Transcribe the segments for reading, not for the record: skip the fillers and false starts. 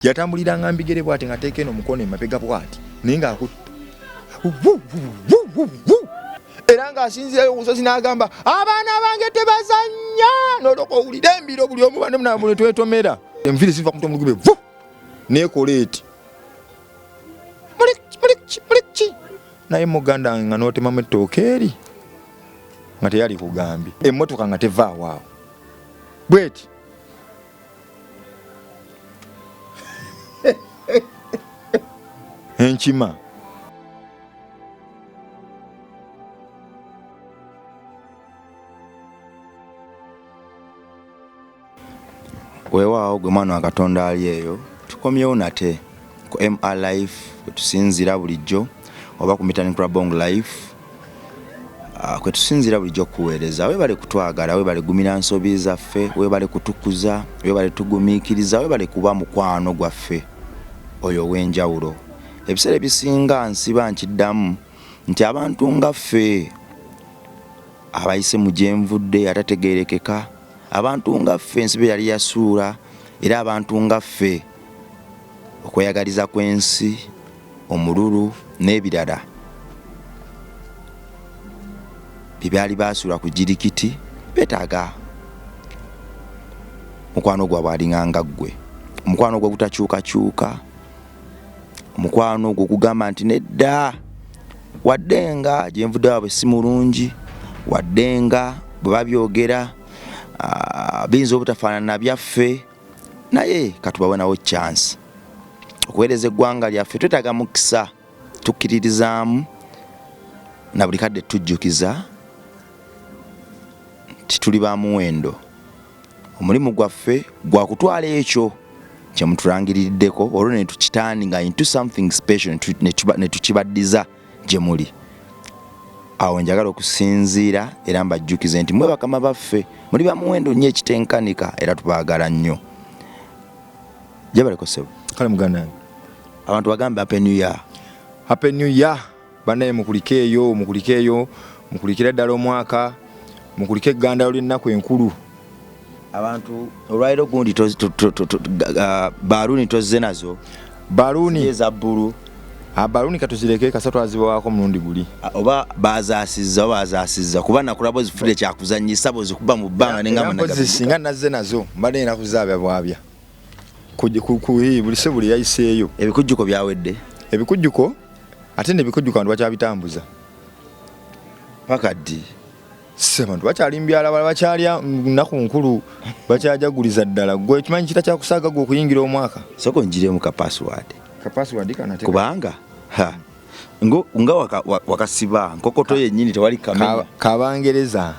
Yatambulira ngambigere bwati ngateeke no mukono emapega bwati ninga akutta era nga asinzirayo omusozi n'agamba abaana bange tebazanya noloko owulira embiro buli omu bano muna twetomera enviri ziva ku mutwe mulugube vu nekola eti mulichi naye muganda nga n'otemamu ettooke eri nga teyali kugambye emmotoka nga tevaawo awo bweti enkima weewaawo gwe mwana wa Katonda ali eyo tukomyewo nate ku MR Life kwetusinzira bulijjo oba ku Meeting Club Bongo Life kwetusinzira bulijjo kuweereza weebale kutwagala weebale gumira nsobi zaffe weebale kutukuza weebale tugumiikiriza weebale kuba mukwano gwaffe oyo w'enjawulo ebiseera ebisinga nsiba nkiddamu nti abantu nga ffe abayise mu gye nvudde atategeerekeka abantu nga ffe ensibe yali yasuula era abantu nga ffe okweyagaliza kw'ensi omululu n'ebirala bibyali basuula ku jirikiti betaaga mukwano gwabwe alinganga ggwe omukwano gwe gutakyukakyuka omukwano gwe gugamba nti nedda waddenga gye nvudde waabwe si mulungi waddenga bwe babyogera binza obutafaanana byaffe naye katubabonawo chance okuweereza eggwanga lyaffe twetaaga mukisa tukkiririzaamu na buli kadde tujjukiza nti tuli ba muwendo omulimu gwaffe gwa kutwala ekyo kye mutulangiriddeko olwo ne tukitandinga into something special ne tukibaddiza gye muli awo njagala okusinziira era mbajjukize nti mwe bakama baffe muli ba muwendo nnyo ekitenkanika era tubaagala nnyo jabaleko sebo kale muganda abantu bagambe happy new year banaye mukulikeeyo mukulikira ddala omwaka mukulike eggandalo ly'ennaku enkulu abantu olwairo gundi baluni tozze nazo baluni eza bbulu baluni katuzireke kasatu azibawaako mulundi guli oba bazaasizza kuba nakulabo zifudde kyakuzanyisa bozikuba mu bbanga nengasinga nazze nazo mbadde nakuzaabya bwabya buli se buli yayiseeyo ebikujjuko byawedde ebikujjuko ate nebikujjuko abantu bakyabitambuza paka ddi abantu bakyali mbyala bala bakyalya nnaku nkulu bakyajaguliza ddala gwe ekimanyi kita kyakusaaga gwe okuyingira omwaka soko njiremu ka password kanate kubanga nga wakasiba nkokoto yennyini tewali kamenya kabangereza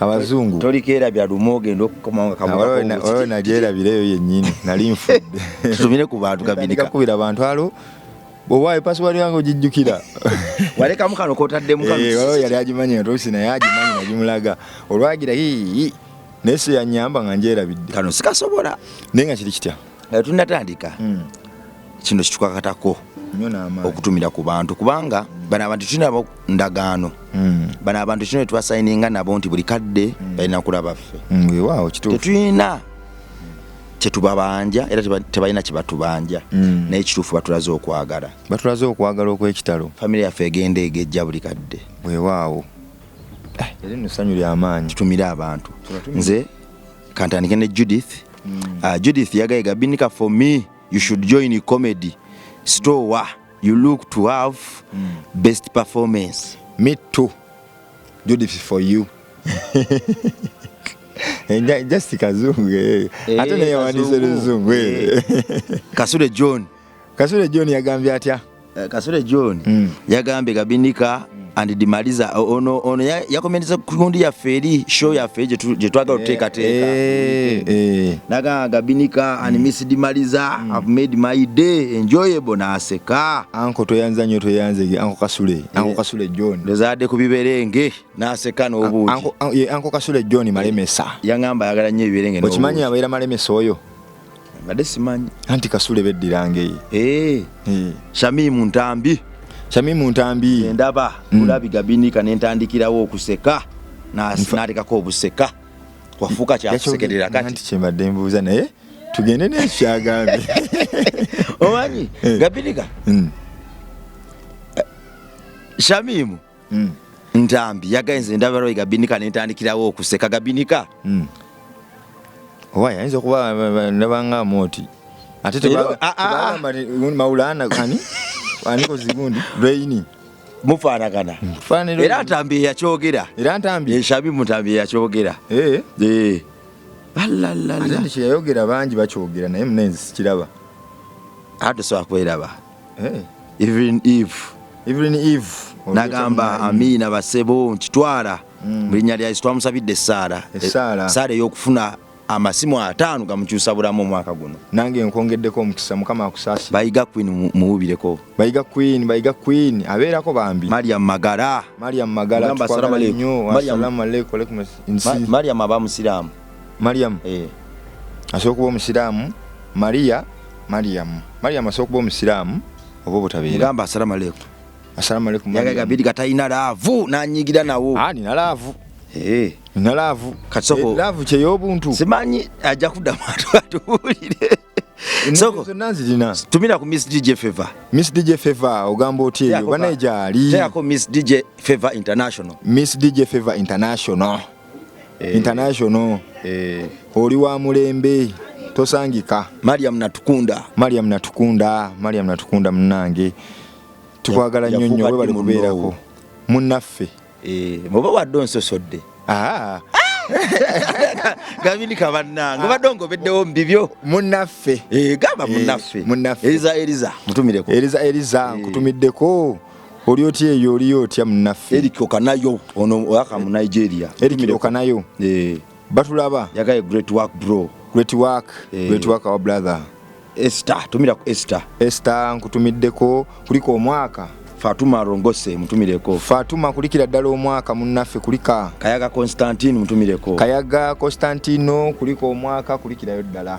abazungu tolikeera bya lumo ogenda okukomanga kamuolwo nagyerabireyo yennyini nali nfudde tutumire ku bantu kabinika kubira abantu alo bwowaayo password yange ogijjukira walekamu kano kotaddemu olwo yali agimanya ntosi naye agimanyi nagimulaga olwagira nese yanyamba nga njerabidde kano sikasobola naye nga kiri kitya tunatandika kino kitukakatako okutumira ku bantu kubanga bano abantu tulina ndagaano bano abantu kino tubasayininga nabo nti buli kadde balina kulaba ffe waawo kituufu tetulina kyetubabanja era tebalina kyebatubanja naye kituufu batulaze okwagala okw'ekitalo famire yaffe egenda egejja buli kadde weewaawo eri nusanyu ly'amaanyi tutumire abantu nze kantandike ne Judith Judith yagaye gabinika for me you should join comedy store you look to have best performance me too Judith for you just kazungu ate naye wandiise luzungu Kasule John yagambye atya Kasule John yagambye gabinika and dimaliza ono yakomenteza kundi yaffe eri show yaffe gye twagala otuteekateeka naga gabinika and Miss Dimaliza have made my day enjoyable naseka anko toyanza nnyo toyanze anko Kasule John ndozadde ku biberenge naseka n'obuugi anko Kasule John malemesa yangamba ayagala nnyo ebiberenge n'obuugi okimanyi abeera malemesa oyo mbadde simanyi anti Kasule beddirange Shamimu Ntambi ndaba kulabi gabinika n'entandikirawo okuseka n'atekako obuseka wafuuka kyakusekerera kati kyembadde mbuuza naye tugende n'ekyagambe omanyi Gabinika Shamimu Ntambi yagainze ndabaro Gabinika n'entandikirawo okuseka Gabinika owa yayinza okuba nabanga moti ate tebaga maulana kani aniko zigundi braini mufaanagana era Ntambi yakyogera era Ntambi Shamimu Ntambi yakyogera ate ndikiyayogera bangi bakyogera naye munenzi sikiraba ate so akweraba even Eve nagamba Amina basebo ntitwala mulinya lya Yesu twamusabidde Sara ey'okufuna amasimu 5 gamukyusa bulamu omwaka guno nange nkongeddeko omukisa mukama akusasi bayiga Queen muwubireko bayiga Queen abeerako bambi Mariam Magala assalamu alaykum Mariam aba musiraamu Mariam asobola okuba omusiraamu Mariam asobola okuba omusiraamu oba obutabeera ngamba assalamu alaykum yaga Gabinika talina laavu nanyigira nawo nina laavu nina laavu katsoko laavu kyey'obuntu simanyi ajja kuddamu atuwulire soko nazirina tumira ku Miss DJ Favor ogamba oti eyo banejali teako Miss DJ Favor International oli wa mulembe tosangika Mariam natukunda munange tukwagala nnyo nnyo we bali kubeerako munnaffe muba wadde onsosodde Gabinika bannange obadde ongobeddewo mubibyo munnaffe gamba munnaffe Eliza mutumireko Eliza nkutumiddeko oli otya eyo oli otya munnaffe Eric Okanayo ono waka mu Nigeria Eric Okanayo batulaba yagaye great work our brother Esther tumira ku Esther nkutumiddeko kuliko omwaka Fatuma Rongose mutumireko Fatuma kulikira ddala omwaka munnaffe kulika Kayaga Constantine mutumireko Kayaga Constantino kuliko omwaka kulikirayo ddala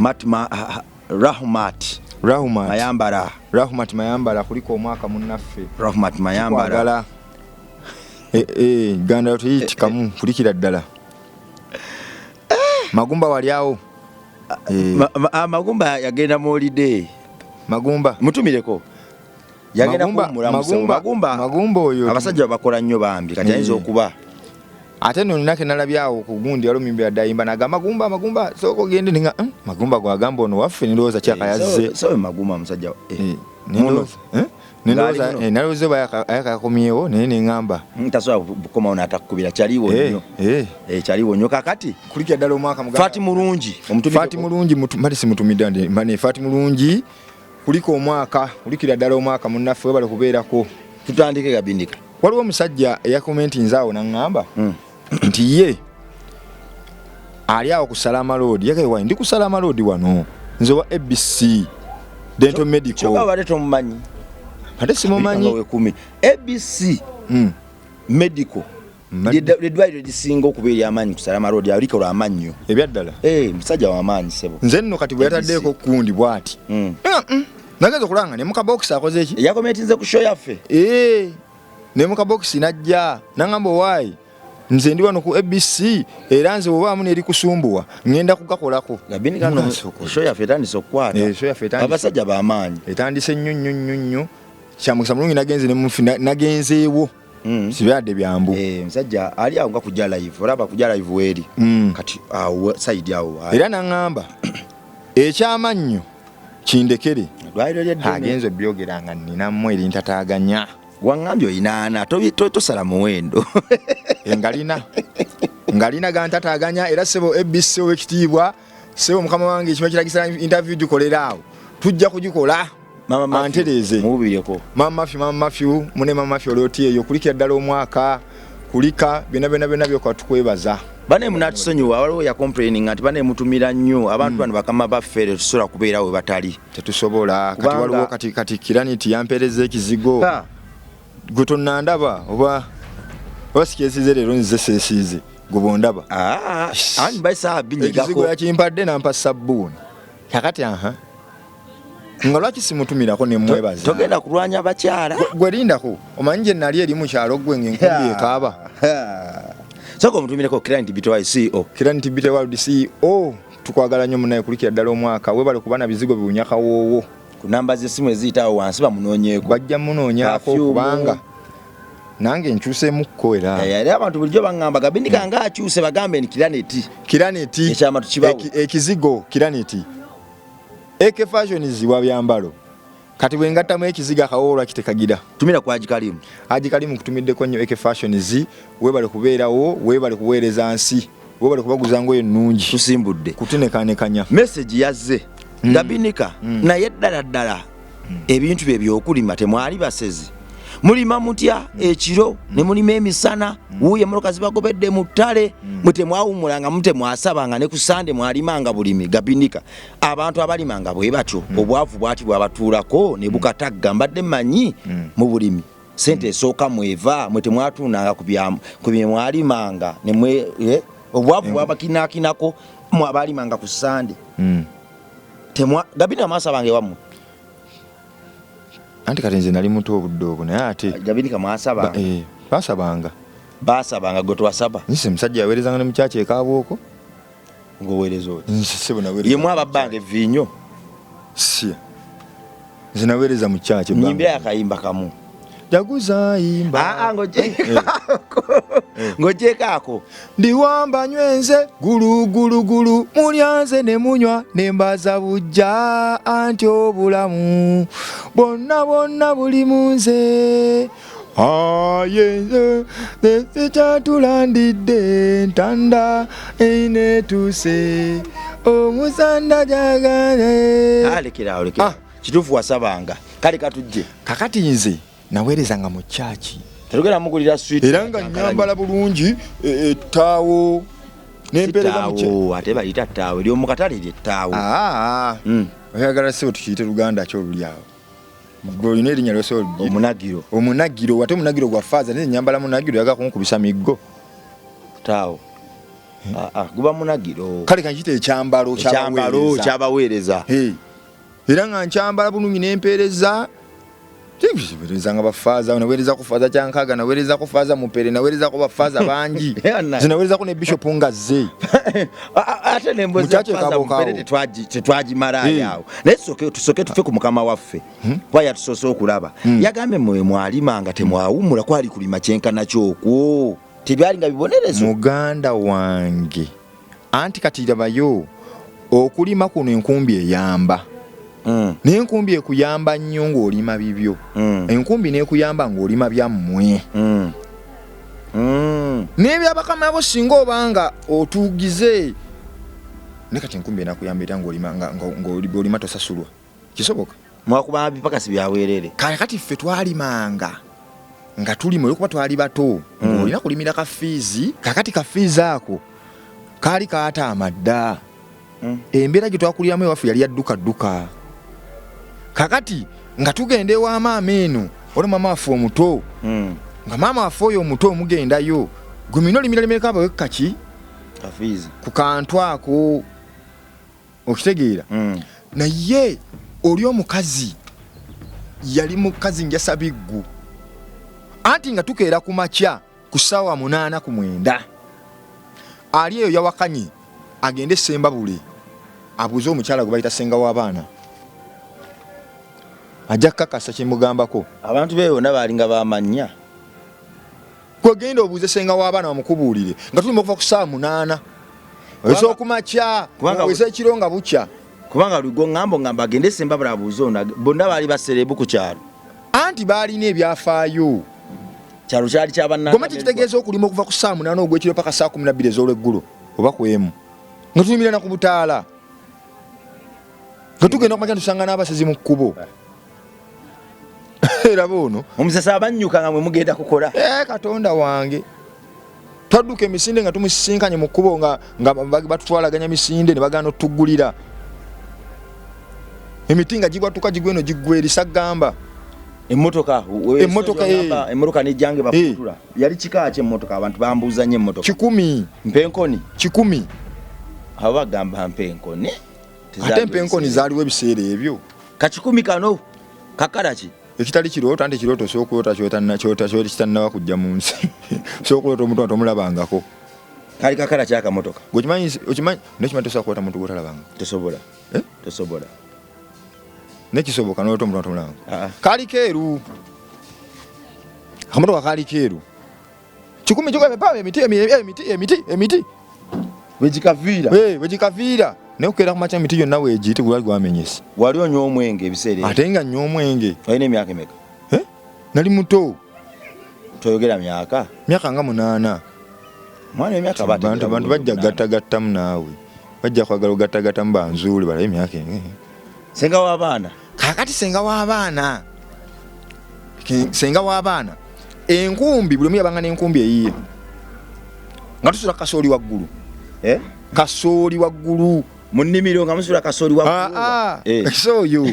Rahmat Mayambala kuliko omwaka munnaffe Rahmat Mayambala ganda tuyitikamu kulikira ddala Magumba waliawo Magumba yagenda mu holiday Magumba mutumireko yagenda Magumba oyo abasajja bakola nnyo bambi kati ayinza okuba ate nno ninake nalabyawo ku gundi yalumimbi adayimba naga Magumba soko gende ninga Magumba gwagamba ono waffe nilowooza kyakayazze so Magumba musajja nalowooza ayakakomyewo naye neŋŋamba tasobola bukomawo n'atakukubira kyaliwo nnyo kakati kulikira ddala omwaka Fati Mulungi Malisi mutumidde Fati Mulungi kuliko omwaka kulikira ddala omwaka munnaffe webale kubeerako tutandike Gabinika waliwo omusajja eyakomenti nzaawo naŋŋamba nti ye ali awo ku Salama Road yagaye ndi ku Salama Road wano nze wa ABC Dental Medical choka bale tomumanyi ate simumanyi ABC Medical lidwaire lisinga okubeera amanyi ku Salama Road alikola amannyo ebyaddala musajja wa maanyi sebo nze nno kati bwe yataddeeko kundi bwati nageza okulanga ne mukabox akoze eki yakometinze ku show yaffe ne mukabox najja nangamba owaayi nze ndi wano ku ABC era nze obaamu neri kusumbuwa ngenda kugakolako Gabinika show yaffe etandise okukwata abasajja b'amaanyi etandise nnyo kyamukisa mulungi nagenzeewo sibyadde byambu musajja ali awo nga kujja live olaba kujja live weri kati awo side awo era naŋŋamba ekyamannyo kindekere agenze byogeranga nninamu eri ntataaganya waŋŋambye oyinaana tosala muwendo ngalina gantataaganya era sebo ABC owekitiibwa sebo mukama wange ekima kiragisa interview gikolera awo tujja kugikola antereze Mama Matthew mune Mama Matthew oloti eyo kulikira ddala omwaka kulika byonna byokwa tukwebaza bane munatusonyiwa waliwo ya complaining ati bane mutumira nnyo abantu bano bakama baffere tusobola kubeerawo batali tetusobola kati waliwo kati kiraniti yampereza ekizigo gwe tonnandaba oba sikesize leero nzize seesiize gubondaba ani baisa binyigako ekizigo yakimpadde nampa sabbuuni kakati nga lwaki simutumirako nemwebaza togenda kulwanya abakyala gwe lindako omanyi gye nali eri mu kyalo gwe ng'enkumbi ekaaba soko mutumireko Kiranit Bitewal CEO Kiranit Bitewal CEO tukwagala nnyo munaye kulikira ddala omwaka webale kubana bizigo biwunya kawoowo ku namba z'essimu eziyitawo wansi bamunoonyeeko bajja munoonyaako kubanga nange nkyuseemukko era abantu bulijjo baŋŋamba Gabindika nga akyuse bagambe ni kiraneti ekyama tukibawo ekizigo kiraneti AK Fashions wa byambalo kati bwengattamu ekizigo akawoowo lwaki tekagira tumira ku Haji Kalimu kutumiddeko nnyo AK Fashions webale kubeerawo webale kuweereza nsi webale kubaguza ngoye ennungi tusimbudde kutenekanekanya message yazze Gabindika naye ddala ebintu bye byokulima temwali basezi mulima mutya ekiro ne mulima emisana wuuye emmotoka zibagobedde mu ttale mwe temwawumulanga mutemwasabanga ne ku Sande mwalimanga bulimi Gabindika abantu abalimanga bwe batyo obwavu bwati bwabatuulako ne bukatagga mbadde mmanyi mu bulimi sente esooka mweva mwe temwatunanga ku bye mwalimanga ne mwe obwavu bwabakinakinako mwabalimanga ku Sande Gabindika mwasabanga ewammwe anti kati nze nali muto obudde naye ate Gabindika mwasabanga basabanga gwe twasaba nse musajja yaweerezanga ne mukyaki ekaabwoko ng'oweereza oti nse bunaweereza yemu ababbanga evinyo nze naweereza mukyaki nyimbira akayimba kamu jaguza yimba ng'ogyekaako ndiwamba nywenze gulu mulyanze ne munywa ne mbaza bujja anti obulamu bonna buli munze ayenze nekyatulandidde ntanda enetuse omusanda jagale alekerawo kituufu wasabanga kale katujje kakati nze naweerezanga mu kyaki tetugenda mugulira sweet era nga nyambala bulungi ettaawo nempereza mu ate bayita ttaawo eryo mu katale ly'ettaawo oyagala sebo tukiyite luganda kyoluli awo olina erinnya lyosobola omunagiro ate omunagiro gwa faaza naye nyambala munagiro yaga kunkubisa miggo ttaawo guba munagiro kale kankiyite ekyambalo kyabaweereza era nga nkyambala bulungi nempereza Naweereza nga bafaaza, naweereza ku faaza Kyankaga, naweereza ku faaza Mupere, naweereza ku bafaaza bangi. Zinaweereza ku ne Bishop Ngazze. Ate ne mbozi faaza Mupere tetwagimala yawo. Naye tusoke tufe ku mukama waffe. Kwa yatusoose okulaba. Yagambe mwe mwalimanga temwawumula kwali kulima kyenkana kyokwo. Tebyali nga bibonerezo. Muganda wange. Anti kati rabayo okulima kuno enkumbi eyamba. N'enkumbi ekuyamba nnyo ng'olima bibyo. Enkumbi n'ekuyamba ng'olima byammwe. N'ebyabakama abo singa obanga otuugize ne kati enkumbi enakuyamba era ng'olima tosasulwa. Kisoboka? Mwakuba bipakasi byaweerere. Kati ffe twalimanga nga tulima olwokuba twali bato ng'olina kulimira kafiizi. Kakati kafiizi ako kaali kaataama dda. Embeera gye twakuliramu ewaffe yali yadduka. Kakati nga tugenda ewa maama eno oli maama waffe omuto nga maama waffe oyo omuto omugendayo gwe mino limiralimeka abawekka ki kafiizi ku kantu ako okitegeera naye oli omukazi yali mukazi njasa biggu anti nga tukeera ku makya ku ssaawa 8 ku 9 ali eyo yawakanye agende Sembabule abuuze omukyala gwe bayita senga w'abaana ajja kakasa kimugambako abantu beyo nabalinga bamanya kwegenda obuuze senga w'abaana bamukubuulire nga tulimo okuva ku ssaawa 8 ez'okumakya oweza ekiro nga bukya kubanga lugo ngamba agende Sembabule abuuze ona bonna baali baserebu ku kyalo anti baalina ebyafaayo kyalo kyali kyabannanga goma kitegeeza okulima okuva ku ssaawa 8 ogw'ekiro paka ssaawa 12 ez'olweggulo oba kwemu nga tulimira na ku butaala nga tugenda okumakya tusanga n'abasezi mu kkubo era bono omusasa abannyuka nga mwe mugenda kukola Katonda wange twadduka emisinde nga tumusisinkanye mu kkubo nga batutwalaganya misinde ne bagana otuggulira emiti nga gigwatuka gigweno giggweri sagamba emmotoka n'ejjange bafutula yali kika ki emmotoka abantu bambuuza nnyo emmotoka 10 mpenkoni 10 abo bagamba mpenkoni ate empenkoni zaaliwo ebiseera ebyo ka 10 kano kakala ki ekitali kirooto ante kirooto sookulota kyota kitannawa kujja mu nsi sookulota omuntu tomulabangako kali kakala kyaka motoka okimanyi nekimanyi tosobola kukwata muntu gwotalabanga tosobola nekisoboka noleta omuntu atomulanga kali keeru akamotoka kali keeru 10 kigwa emiti wegikaviira naye okukeera kumakya emiti yonna weegiyite gwali gwamenyese wali onywa omwenge ebiseera ate nga nnywa omwenge olina emyaka emeka nali muto toyogera myaka nga 8 mwana emyaka bantu bajja gattagattamu naawe bajja kwagala ogattagattamu banzuule balabe emyaka senga w'abaana kakati senga w'abaana enkumbi buli omu yabanga n'enkumbi eyiye nga tusula kasooli waggulu kasooli waggulu mu nnimiro nga musula kasooli waggulu ekisooyo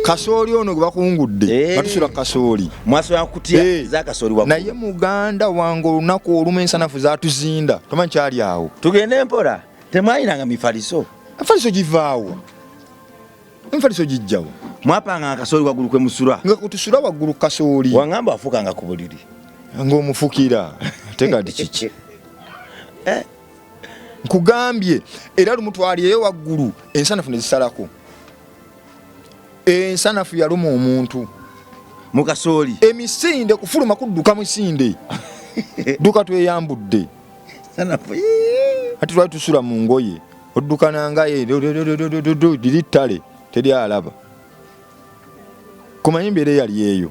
kasooli ono gwe bakungudde nga tusula kasooli mwasobola kutya za kasooli waggulu naye muganda wange olunaku olumu ensanafu zaatuzinda tomanyi kyali awo tugende empola temwayinanga mifaliso emifaliso givaawo emifaliso gijjawo mwapanga kasooli waggulu kwe musula nga kutusula waggulu kasooli wangamba wafukanga ku buliri ng'omufukira ate kati kiki nkugambye era lumutwaliyeyo waggulu ensanafu ne zisalako ensanafu yaluma omuntu mu kasooli emisinde kufuluma kudduka musinde duka tweyambudde ati twali tusula mu ngoye odduka nangaye liri ttale teri alaba kumanyi mbeera eyali eyo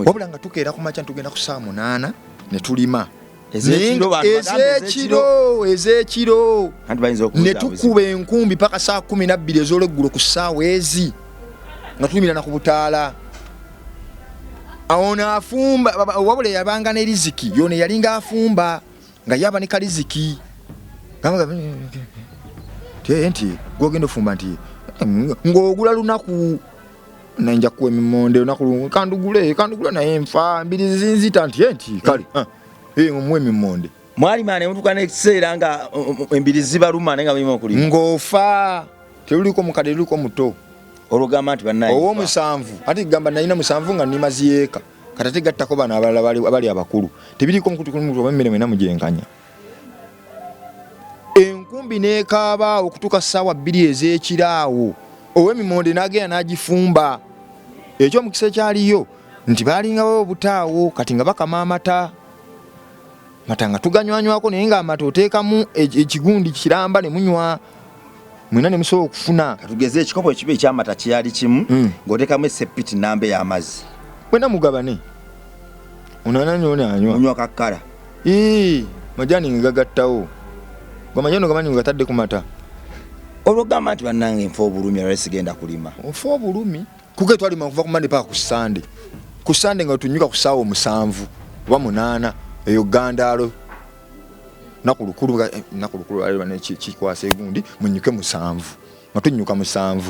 wabula nga tukeera ku makya tugenda ku saa 8 ne tulima ezekiro ne tukuba enkumbi paka saa 12 ez'olweggulo ku ssaawa ezi nga tulimirana ku butaala awo naafumba wabula yabanga ne riziki yone yalinga afumba nga yaba ne kaliziki nti gwogenda ofumba nti ng'ogula lunaku nanja kuwa emimonde lunaku kandugula naye nfa mbiri zinzita nti kale muwe emimonde mwalima ne mutuuka n'ekiseera nga embiri zibaluma naye nga mulima okulima ng'ofa teluliko mukadde luliko muto olugamba nti bannaye ow'omusanvu ate gamba nalina 7 nga nnima ziyeeka kati ate gattako bano abalala abali abakulu tebiriiko mukutukumu emmere mwena mujenkanya enkumbi n'ekaaba okutuuka ssaawa 2 ez'ekiraawo ow'emimonde n'agenda n'agifumba ekyo omukisa ekyaliyo nti baalingawo obutaawo kati nga bakama amata nga tuganywako naye nga amata oteekamu ekigundi kiramba ne munywa mwena ne musobola okufuna katugeze ekikopo ekiba ekyamata kyali kimu ng'oteekamu esepiti namba ey'amazzi mwena mugabane onananywa onywa kakkala majani nga gagattawo gamanyano gamanyi ngatadde ku mata olwogamba nti bannange nfa obulumi alwali sigenda kulima nfa obulumi kuke twalima kuva ku Monday paka ku Sunday nga tunyuka ku ssaawa 7 oba 8 eyo Gandaalo nakulukulu alibane kikwasa egundi munyuke 7 nga tunyuka 7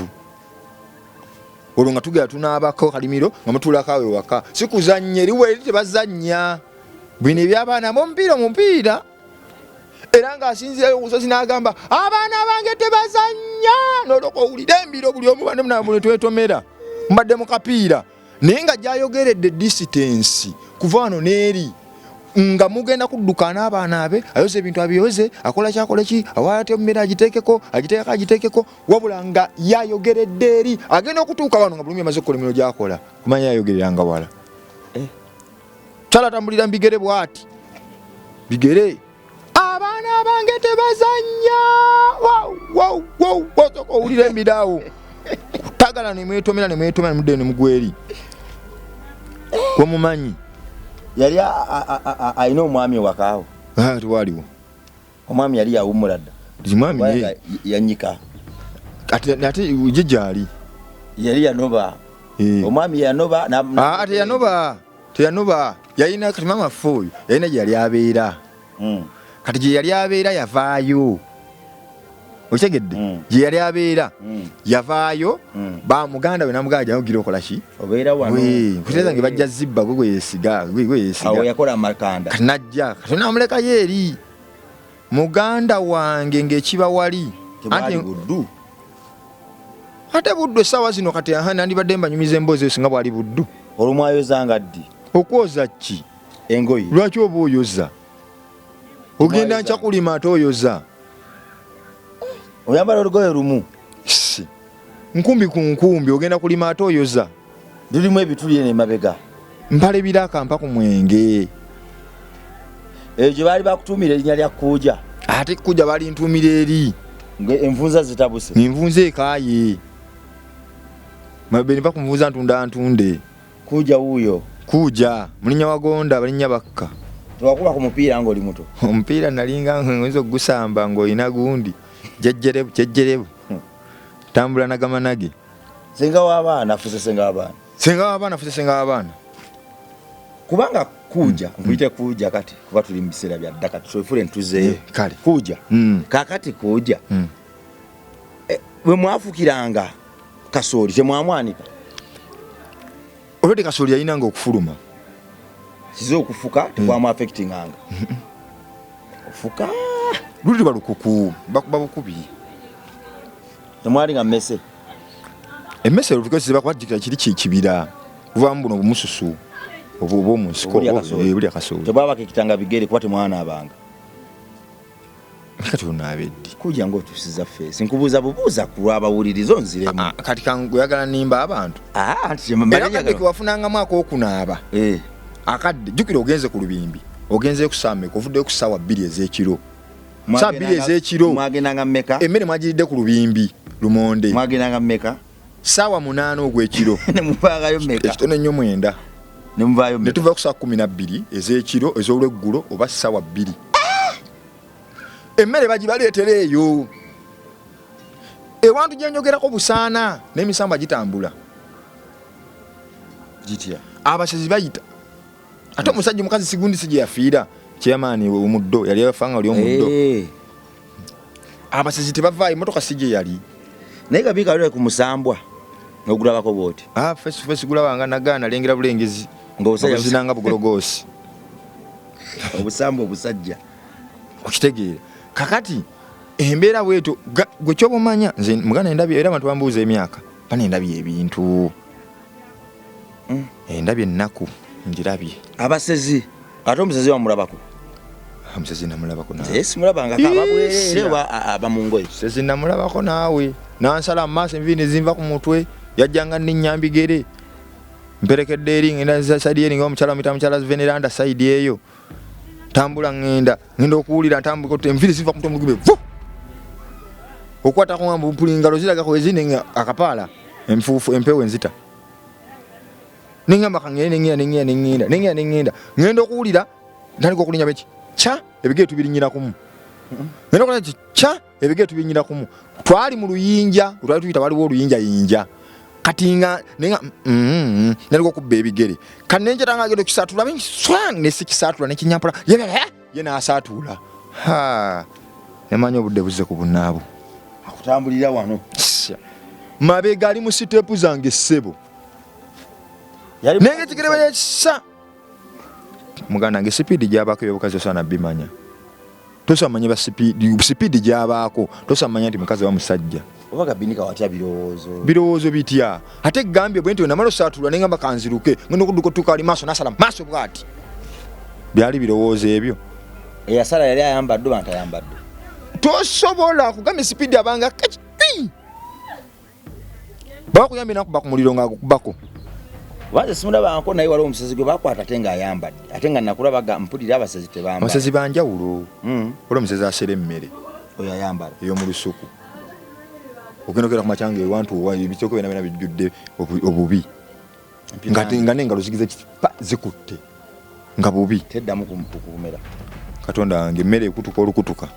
olwo nga tugera tunaabako kalimiro nga mutuulako awo ewaka sikuzannya eriwe tebazannya bino ebyabaana mupiira era ng'asinzirayo omusozi n'agamba abaana bange tebazannya n'olwoka owulira embiro buli omu bane munabule twetomera mbadde mu kapiira naye nga gyayogeredde distance kuva wano n'eri nga mugenda kudduka n'abaana abe ayoze ebintu abiyoze akola ki awalate emmere agiteekeko wabula nga yayogeredde eri agenda okutuuka wano nga bulumi amaze okukola emirimu gyakola kumanya yayogereranga wala talatambulira mbigere bwati bigere abaana abange tebazannya osoka owulira embiraawo kutagala nemwetomera mudde nemugweri gwomumanyi yali alina omwami ewakaawo tewaliwo omwami yali yawummula dda mwami yanyika ate gyegyali yali yanoba omwami yanoba teyanoba yalina kati mama ffe oyo yalina gye yali abeera kati gye yali abeera yavaayo okitegedde gye yali abeera yavaayo muganda we namugaa jamugira okola ki kuteeza nge bajja zibba gwe yesiga kati najja kati namulekayo eri muganda wange ng'ekiba wali ate buddu essaawa zino kati nandibadde mbanyumiza emboozi eyo singa bwali buddu olumwayozanga ddi okwoza ki engoyi lwaki oba oyoza ogenda ncha kulima atoyoza oyambala olugoye lumu nkumbi ku nkumbi ogenda kulima atoyoza lulimu ebituli ne mabega mpale biraka mpa ku mwenge ejo bali bakutumira erinnya lya Kuuja ate Kuuja bali ntumira eri envunza zitabuse envunza ekaye mabeni bakumvuza ntunde Kuuja wuyo Kuuja mulinya wagonda balinya bakka twakuba ku mupiira ng'oli muto omupiira nalinga nzo gusamba ng'olina gundi jejjerebu tambula nagamanage senga w'abaana fuse senga w'abaana kubanga Kuuja nkuyite Kuuja kati kuba tuli mu biseera bya ddaka tusofule ntuzeeyo kale Kuuja kakati Kuuja bwe mwafukiranga kasooli temwamwanika olwedde kasooli yayinanga okufuluma size okufuka tekwamu affectinganga ofuka luli balukuku bakuba bukubi temwalinga mmese emmese lutukesiba kwajjikira kiri kibira kuvaamu buno bumususu oba omunsiko buli akasooli tebwaba kekitanga bigere kuba temwana abanga kati onaabeddi Kuuja ng'otusiza feesi nkubuuza bubuuza ku lw'abawulirizo nziremu kati kangoyagala nimba abantu era kadde kewafunangamu ak'okunaaba akadde jjukira ogenze ku lubimbi ogenze kusammeka ovuddeyo ku ssaawa 2 ez'ekiro saa 2 ez'ekiro mwagendanga mmeka emmere mwagiridde ku lubimbi lumonde mwagendanga mmeka ssaawa 8 ogw'ekiro ne muvaagayo mmeka ekitono nnyo 9 ne muvaayo ne tuva ku ssaawa 12 ez'ekiro ez'olweggulo oba ssaawa 2 emmere bagibaleetera eyo ewantu gyenjogerako busaana n'emisamba gitambula gitya abasezi bayita ate omusajja omukazi sigundi si gye yafiira kyamaani omuddo yali yafanga oli omuddo abasezi tebavaayo emotoka si gye yali naye gabiikalole ku musambwa n'ogulabako bwoti fesi gulabanga nagaana lengera bulengezi ng'obuzinanga bugologoosi obusambwa obusajja okitegeera kakati embeera bweto gwe kyobumanya nze mugana endabye era abantu bambuuza emyaka bana endabye ebintu endabye ennaku njirabye abasezi ate omusezi wamulabako omusezi namulabako nawe simulabanga kababwerere oba abamungoye musezi namulabako naawe nansala mumaaso enviiri nezinva ku mutwe yajjanga nninyambigere mperekedde eri ngenda saidi eri nga omukyala muyita mukyala veneranda saidi eyo tambula ngenda okuwulira ntambula enviiri ziva ku mutwe mulugube vu okwatako nga mpulingalo ziragako ezindi akapaala enfuufu empewo enzita nengamba nengenda ngenda okuwulira ntandika okulinya beki kya ebigere tubirinyira kumu ngenda okulaba kya ebigere tubirinyira kumu twali mu luyinja twali tuyita waliwo oluyinja yinja kati nga nandika okubba ebigere kati nenjera nga agenda okisatula nesikisatula nekinyampula ye naasatula emanya obudde buzze ku bunaabo akutambulira wano mabega ali mu sitepu zange ssebo nenge kigere bayekisa muganda nge sipiidi gyabako ebyobukazi osaana bimanya tosamanya sipiidi gyabaako tosamanya nti mukazi wa musajja oba gabinika watya birowoozo bitya ate gambye bwe nti namala osatulwa nengamba kanziruke ngenda okudduka otuuka ali maaso nasala maaso bwati byali birowoozo ebyo eyasala yali ayambadde oba ntayambadde tosobola kugambye sipiidi abanga kaki bakuyambye nakuba ku muliro ngaagukubako wanze simulabanko naye waliwo omusezi gwe bakwata ate ng'ayambadde ate nga nakulabaga mpulira abasezi tebambala abasezi banjawulo waliwo omusezi asera emmere oyo ayambala ey'omu lusuku ogenda okera ku makyanga ewantu ebitoko byona byona bijjudde obubi nga n'engalo zigize zikutte nga bubi teddamu kukumera katonda wange emmere ekutuka olukutuka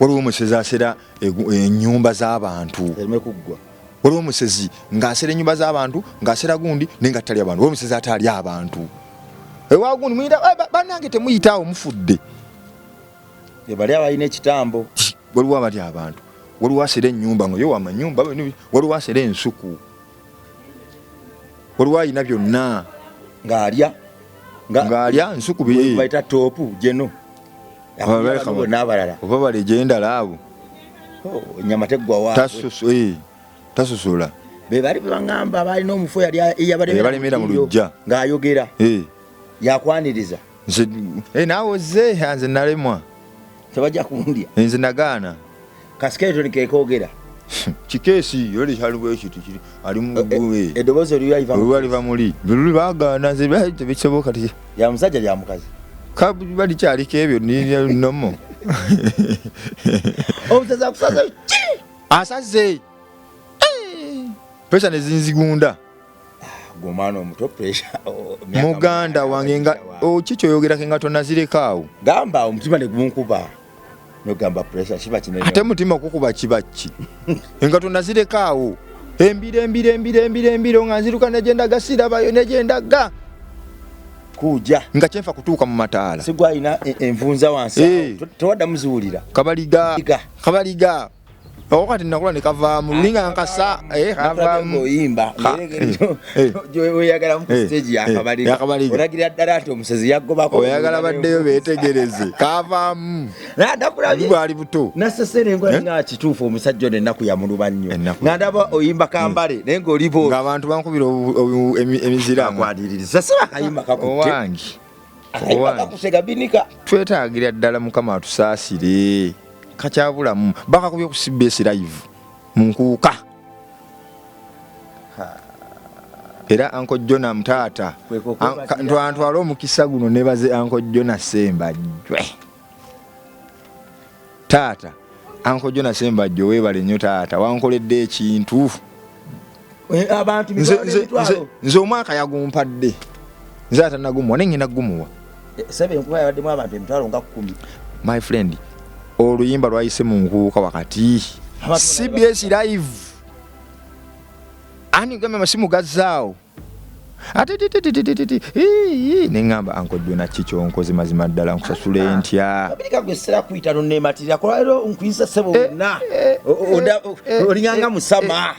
waliwo omusezi asera ennyumba z'abantu ereme kuggwa waliwo omusezi ng'asera ennyumba z'abantu ng'asera gundi naye nga tatali abantu waliwo omusezi atali abantu ewagundi muyita bannange temuyitaawo mufudde bali abalina ekitambo waliwo abali abantu waliwo asera ennyumba nga yo wamanyumba waliwo asera ensuku waliwo ayina byonna ng'alya ensuku bayita toopu geno n'abalala oba balejendala abo ennyama teggwa waabwe tasosola be bali baŋŋamba balina omufu yabalemera mu lujja ng'ayogera yakwaniriza nze naawe ze nze nalemwa tebajja kundya nze nagaana kaskeletoni kekoogera kikeesi yoli kyaliwo ekiti kiri ali mu eddoboozi oliva muli luli bagaana nze tebisoboka ya musajja lya mukazi bali kyaliko ebyo nomo omusazi akusaza asaze pesa nezinzigunda gomano omuto pressure muganda wange nga kikyoyogerako nga tonazirekawo gamba omutima negunkuba nogamba pressure kiba kinene ate mutima okukuba kibaki nga tonazirekawo embiro nga nziruka negendaga sirabayo negendaga kuja nga kyenfa kutuuka mu mataala sigwa ina envunza wansi towadda muziwulira kabaliga wakati nakula nekavaamu linga nkasa kavaamu oyimba oyagala mu stage yakabaliga olagira ddala nti omusezi yaggobako oyagala baddeyo beetegereze kavaamu nadakulabye bwali buto nasesere nga kituufu omusajja ono ennaku yamuluba nnyo nga ndaba oyimba kambale naye ng'olibo ng'abantu bankubira emiziramu akwadiriza seba akayimba owange kakutega binika twetaagira ddala mukama atusaasire kakyabulamu bakakubye ku CBS live munkuuka era Uncle Jona mtaata ntwala omukisa guno nebaze Uncle Jona Sembajjwe taata Uncle Jona Sembajjwe webale nnyo taata wankoledde ekintu abantu nze omwaka yagumpadde nze atanagumuwa nengenda gumuwa sebe nkuba yabaddemu abantu emitwalo nga 10 my friend oluyimba lwayise mu nkuuka wakati CBS live ani gamba masimu gazzaawo ate nengamba Uncle Jona kikyo nkoze mazima ddala nkusasule ntya abirika gwesera kuyita nonneematira kolero nkuyisa sebo wonna olinganga musama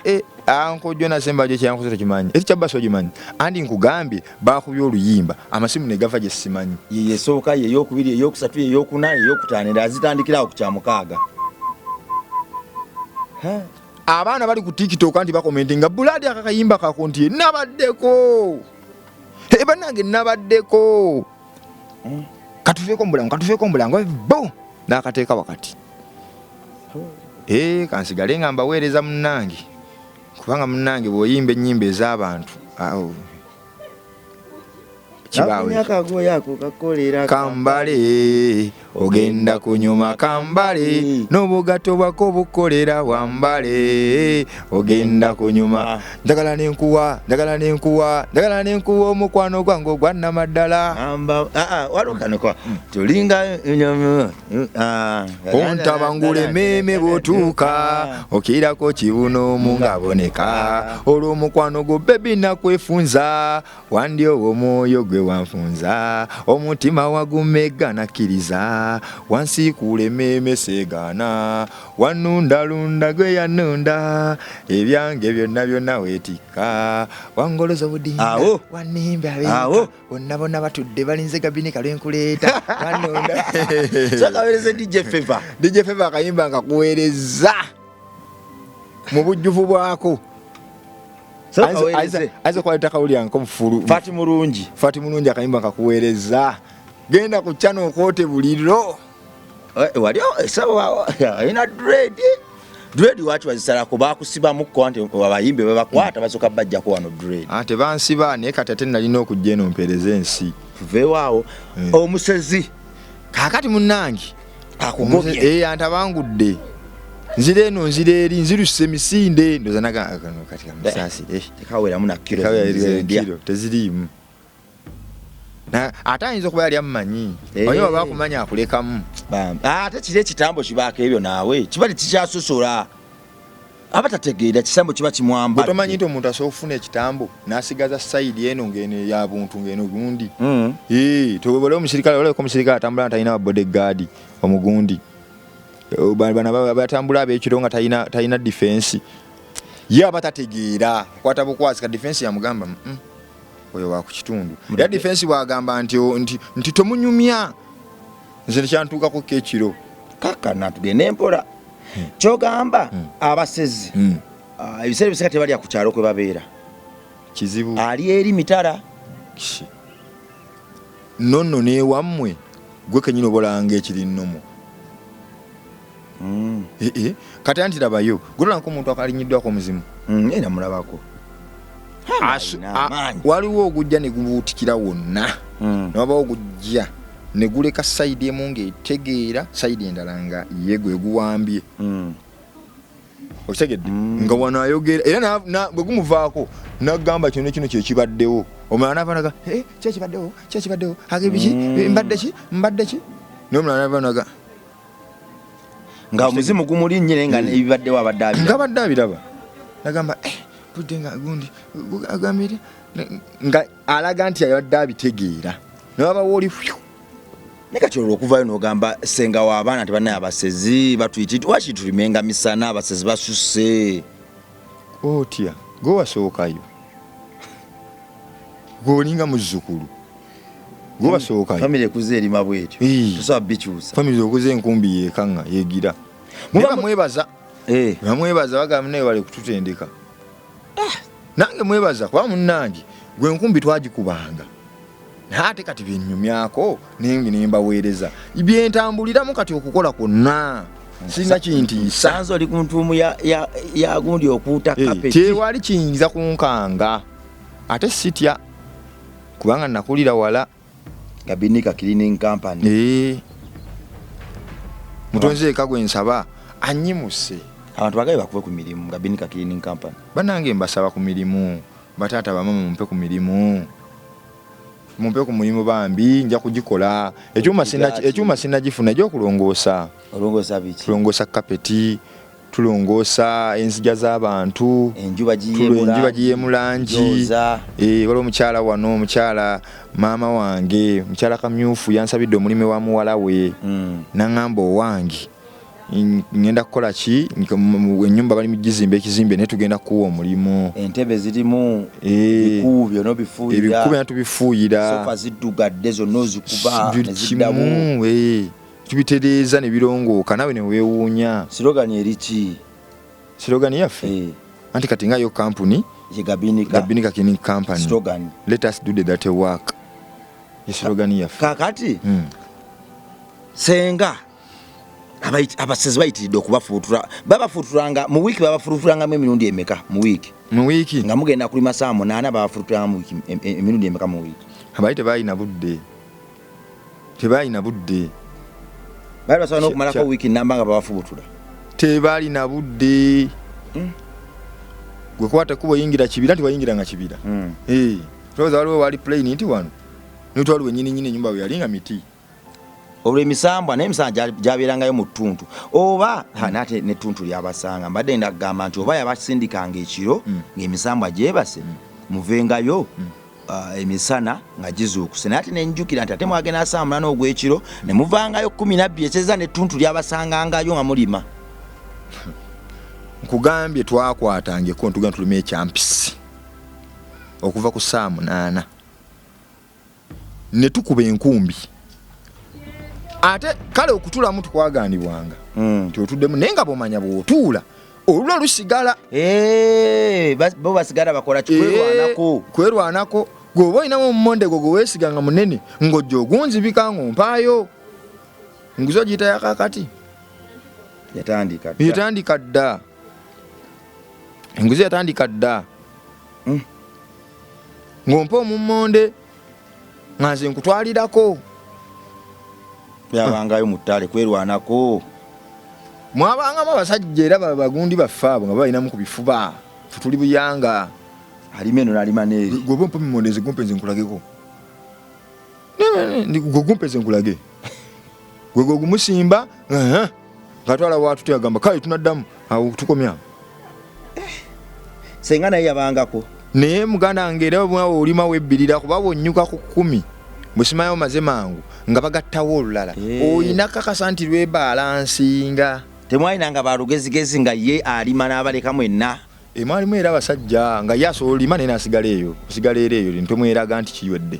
Uncle Jona Sembajjwe kyankoze tekimanyi ekikyabbaso gimanyi andi nkugambye bakubye oluyimba amasimu ne gava gye simanyi yesooka yeyokubiri eyokusatu eyokuna eyokutaano era azitandikirawo ku kyamukaaga abaana bali ku TikTok anti bakomentinga buladi akakayimba kako nti nabaddeko bannange nabaddeko katufeeko mbulango bo nakateeka wakati kansigale nga mbaweereza munnange kubanga munnange bw'oyimba ennyimba ez'abantu kambale ogenda kunyuma kambale n'obugato bwako bukolera wambale ogenda kunyuma njagala nenkuwa omukwano gwange ogwannamaddala walukaneko tulinga ontabangule meme bwotuuka okirako kibuno mungaboneka olw'omukwano gwo bebi nakwefunza wandyowo omwoyo gwe wanfunza omutima wagumega nakkiriza wansi kulememe segaana wanundalunda gwe yanunda ebyange byonna weetikka wangoloza budinga wanimba abeka bonna batudde balinze gabinika lwenkuleeta wanunda sakawereze DJ Fever akayimba nkakuweereza mu bujjuvu bwako aiza kwaleta kawuli yanko mufulu Fati Mulungi akayimba nkakuweereza genda ku channel kote buliro wali sawa ina dread watu wazisalako bakusibamu ko anti abayimbe babakwata basoka bajja ko wano dread ate bansiba ne katete nalina okujja eno mpereze ensi vewaawo omusezi kakati munnangi akugobye antabangudde nzire eno nzire eri nziruse misinde ndoza naga kati kamusasi tekawera muna kilo tezirimu na atayinza okuba yali amumanyi oyo baba bakumanya akulekamu ate kire ekitambo kibaka ebyo naawe kiba tekikyasosola abatategeera kisambo kiba kimwamba otomanyi nti omuntu asobola okufuna ekitambo n'asigaza sayidi eno ngeno ya buntu ngeno gundi tobole omusirikale oleko omusirikale atambula talina bodyguard omugundi bana batambula ab'ekiro nga talina defense ye abatategeera kwata bukwasi ka defense yamugamba oyo wa ku kitundu ya defense bwagamba nti tomunyumya nze nekyantuukako kekiro kaka natugende empola kyogamba abasezi ebiseera biseka tebalya ku kyalo kwe babeera kizibu ali eri mitala nonno newammwe gwe kenyini obolanga ekiri nnomo. Kati anti labayo gulanko omuntu akalinyiddwako omuzimu. Era mulabako. Waliwo ogujja ne gubuutikira wonna. Nabawo ogujja ne guleka sayidi emu ng'etegeera sayidi endala nga ye gwe guwambye. Okitegedde nga wano ayogera era bwe gumuvaako n'agamba kino kyekibaddewo. Omulala n'avanaga kyekibaddewo agebiki mbadde ki n'omulala n'avanaga nga omuzimu gumulinnye nga ebibaddewo abadde abiraba nagamba budde nga gundi agambire nga alaga nti abadde abitegeera n'abawo oli nekatyo okuvayo n'ogamba senga w'abaana tebanaye abasezi batuyititi waki tulimenga misana abasezi basusse otya gwe wasookayo gwolinga muzzukulu gwe wasookayo famire ekuze erima bwetyo tusaba bikyusa famire okuze enkumbi yeekanga yeegira mwebaza bagamba naye wale kututendeka nange mwebaza kuba munnange gwe enkumbi twagikubanga ate kati byennyumyako nengi nembaweereza byentambuliramu kati okukola kwonna sina kintiisa sanzo oli ku ntuumu ya gundi okuuta kapeti tewali kiyinza kunkanga ate sitya kubanga nakulira wala Gabinika Cleaning Company. Mutonze kagwe nsaba anyimuse abantu bagaye bakuve ku mirimu Gabinika Cleaning Company. Banange mbasaba ku mirimu batata bamama mumpe ku mirimu mumpe ku mulimu bambi nja kugikola ekyuma sinagifuna gyo kulongoosa biki tulongoosa kapeti tulongoosa enzija z'abantu enjuba giyemulangi waliwo omukyala wano omukyala maama wange mukyala kamyufu yansabidde omulimu wa muwala we naŋŋamba owange ngenda kukola ki ennyumba bali mugizimba ekizimbe naye tugenda kuwa omulimu entebe zirimu ebikuubyo n'obifuuyira tubifuuyira sofa ziddugadde zonna ozikuba neziddamu tubitereeza ne birongooka nawe ne weewuunya. Slogani eriki? Slogani yaffe anti kati nga yo company ye Gabinika Cleaning Company. Slogan let us do the dirty work. Ye slogani yaffe kakati senga abasezi bayitiridde okubafuutura babafuuturanga mu wiiki babafuuturanga emirundi emeka mu wiiki nga mugenda kulima saa 8 babafuuturanga mu wiiki emirundi emeka mu wiiki abaali tebalina budde bali basobola n'okumalako wiiki namba nga babafuutura tebalina budde gwe kwata kuba oyingira kibira nti wayingiranga kibira tulowooza waliwo wali plane nti wano nitwaliwo nyini ennyumba we yalinga miti olwo emisambwa naye emisambwa gyabeerangayo mu ttuntu oba nate nettuntu lyabasanga mbadde ndakugamba nti oba yabasindikanga ekiro ng'emisambwa gyebase muvengayo emisana nga gizuukuse naye ate nenjukira nti ate mwagenda saa 8 ogw'ekiro ne muvangayo 12 ekyeza nettuntu lyabasangangayo nga mulima nkugambye twakwatangeko ntugenda tulime ekyampisi okuva ku saa 8 ne tukuba enkumbi ate kale okutulamu tukwaganibwanga nti otuddemu naye nga bwomanya bw'otuula olula lusigala bo basigala bakola kwerwanako gweoba olinamu omumonde gwe weesiga nga munene ng'ojja ogunzibika ng'ompaayo nguzi ogiyita yakakati yatandika dda enguzi yatandika dda ng'ompa omummonde nga nze nkutwalirako yabangayo mu ttale kwerwanako mwabangamu abasajja era bagundi baffe abo nga balinamu ku bifuba fe tuli buyanga alima eno n'alima n'eri gwe ompa mimondeze gumpenze nkulageko gwe gumpenze nkulage gwe gumusimba nga twala watu tuyagamba kale tunaddamu awo tukomya senga naye yabangako naye muganda wange era bwawe olimawo ebbirira kuba bwonnyuka ku 10 bwesimayo maze mangu nga bagattawo olulala oyina kakasa nti lwebalansinga temwalinanga balugezigezi nga ye alima n'abaleka mwenna mwalimu era abasajja nga ye asobola olima naye nasigala eyo ntomweraga nti kiywedde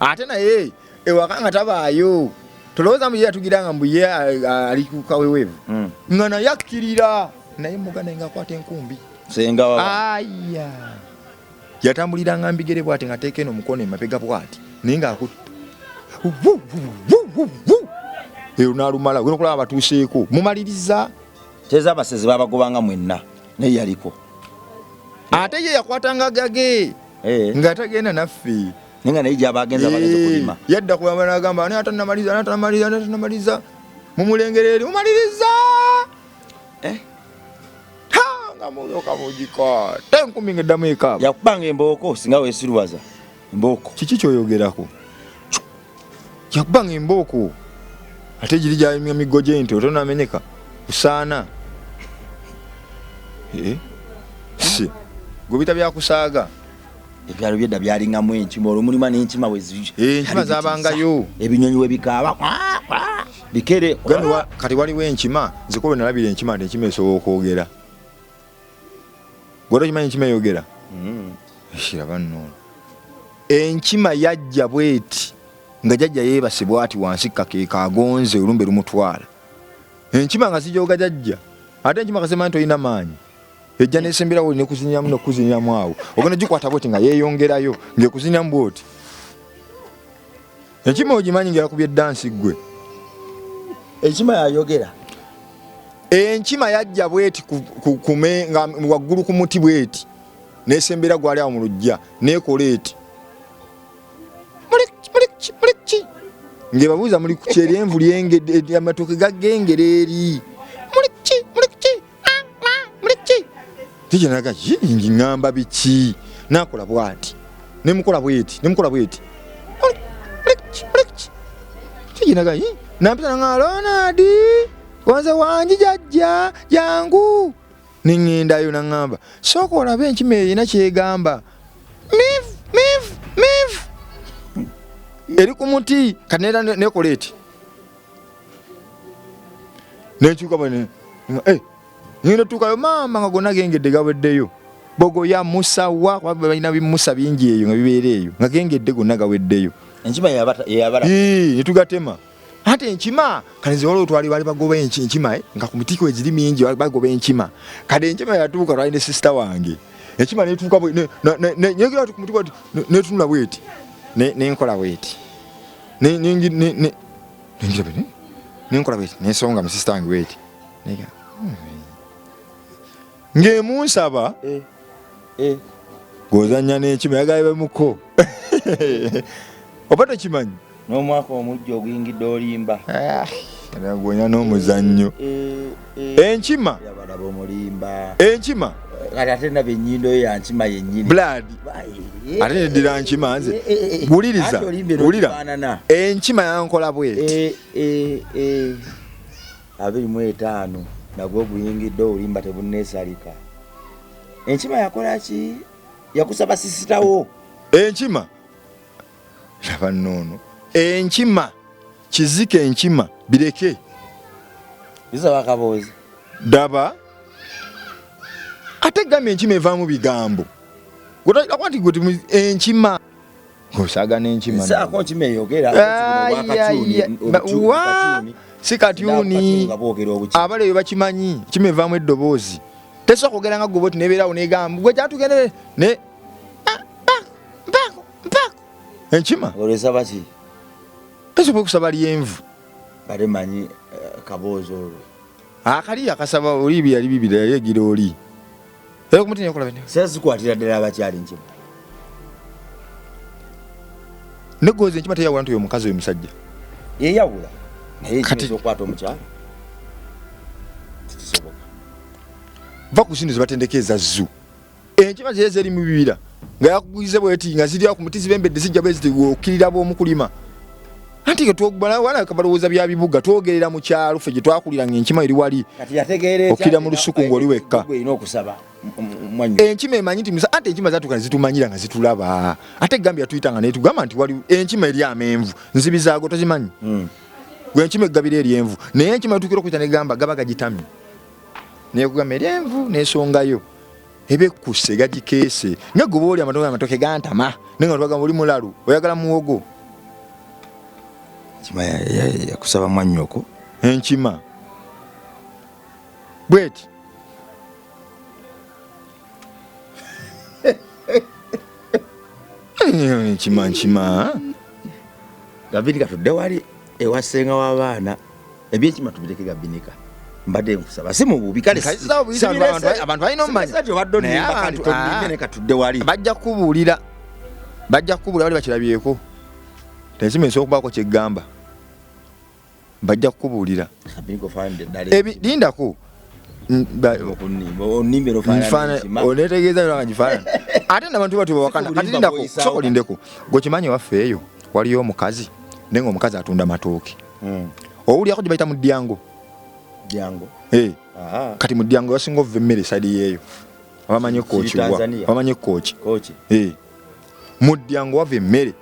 ate naye ewaka nga tabaayo tolowooza mbu ye yatugiranga mbu ye ali ku kaweweevu nga naye akkirira naye muganda nga akwata enkumbi senga aya yatambuliranga mbigere bw'ati nga teeka eno mukono emabega bw'ati naye ng'akutta eyo nalumala gwe nokulaba batuuseeko mumaliriza teza abasezi babagobanga mwenna naye yaliko ate ye yakwatanga gage nga tagenda naffe nenga naye gyabagenza bagenze kulima yadda kuyamba nagamba ani atanamaliza mumulengereri mumaliriza nga muyoka mugika tenkumi ngeddamu ekaaba yakubanga embooko singa weesiruwaza embooko kiki kyoyogerako yakubanga embooko ate giri gyamya miggo gyente otonamenyeka kusaana si gubita byakusaaga ebyalo byedda byalingamu enkima olwomulima n'enkima enkima zabangayo ebinyonyi webikaaba bikere kati waliwo enkima nzikobe nalabira enkima nti enkima esobola okwogera gwera kimanyi enkima eyogera kiraba nno enkima yajja bweti nga jajja yeebase bwati wansi kakeeka agonze olumbe lumutwala enkima nga zijooga jajja ate enkima kasema nti olina maanyi ejja nesemberawo nekuzinyamu awo ogenda gikwata bwoti nga yeeyongerayo ngekuzinyamu bwoti enkima ogimanyi ngeyakubye eddansi gwe enkima yayogera enkima yajja bweti kume nga waggulu ku muti bweti nesembera gwali awo mu lujja nekola eti muliki ngebabuuza muli ku kyeri envu lyengedde amatooke gagengera eri muliki tijenaga ngingamba biki nakola bwati nemukola bweti tijenaga nampita nga Ronald wanze wanji jajja jangu ningendayo nangamba sooka olabe enkima erina kyegamba miv eri ku muti kanera nekola eti nekyuka bane ngenda tukayo mama nga gonna gengedde gaweddeyo bogoya musawa balina bimusa bingi eyo nga bibeera eyo nga gengedde gonna gaweddeyo enkima yabala netugatema ate enkima kanize waliwo twali bali bagoba enkima nga ku mitiko eziri mingi bagoba enkima kade enkima yatuuka twali ne sisita wange enkima netuuka nyegera ku muti bwati netunula bweti nenkola bweti nenkola bweti nensonga musisita wange bweti ng'emunsaba gozanya n'enkima yagaye bamuko oba tokimanyi n'omwaka omujja oguyingidde olimba gonya n'omuzannyo enkima yabalaba omulimba enkima kati ate naba ennyindo yo ya nkima yennyini blood ate neddira nkima nze wuliriza enkima yankola bweti 25 nagwo oguyingidde olimba tebunneesalika enkima yakola ki yakusaba sisitawo enkima laba nnono enkima kizika enkima bireke bisaba akaboozi daba ate gambye enkima evaamu bigambo akwati gwe enkima osagana enkima saako enkima eyogera si katyuni abale bwe bakimanyi kima evaamu eddoboozi tesobola kwogera nga goboti nebeerawo negamba gwe kyatugendere ne enkima olwesaba ki tesobola kusaba lyenvu bale manyi kaboozi olwo akali akasaba oli byali bibira yegira oli era kumuti nekola bene sezikwatira ddala abakyali nkima negoza enkima teyawula nti oyo mukazi oyo musajja yeyawula naye kati okwata omukyalo tikisoboka va ku zino zibatendekeza zu enkima ziri zeri mu bibira nga yakugize bweti nga ziri ku muti zibembedde zijja bweziti okkirira bw'omukulima anti ke wala kabalowooza bya bibuga twogerera mu kyalo ffe gye twakulira ng'enkima eri wali okkirira mu lusuku ng'oli wekka enkima emanyi nti ate enkima zatuuka ne zitumanyira nga zitulaba ate gambye yatuyita nga netugamba nti wali enkima eri amenvu nzibizaago tozimanyi gwe enkima eggabira eryenvu naye enkima yatuukira okuyita negamba gaba gagitamye nekugamba eryenvu nesongayo ebekusse gagikeese nga goba oli amatoke gantama naye nga tubagamba oli mulalu oyagala muwogo enkima yakusaba mwannyoko enkima bweti enkima Gabinika tudde wali ewasenga w'abaana ebyekima tubireke Gabinika mbadde nkusaba si mu bubi kale abantu balina omumanyi katudde wali bajja kubuulira bali bakirabyeko tekimensa okubaako kyeggamba bajja kukubuulira lindako onetegeeza nga gifaanani ate nabantu batubawakana kati lindako soko lindeko gwekimanyi waffe eyo waliyo omukazi naye nga omukazi atunda matooke owulyako gye bayita mu ddyango kati mu ddyango basinga ova emmere saidi yeeyo abamanyi kooki mu ddyango wava emmere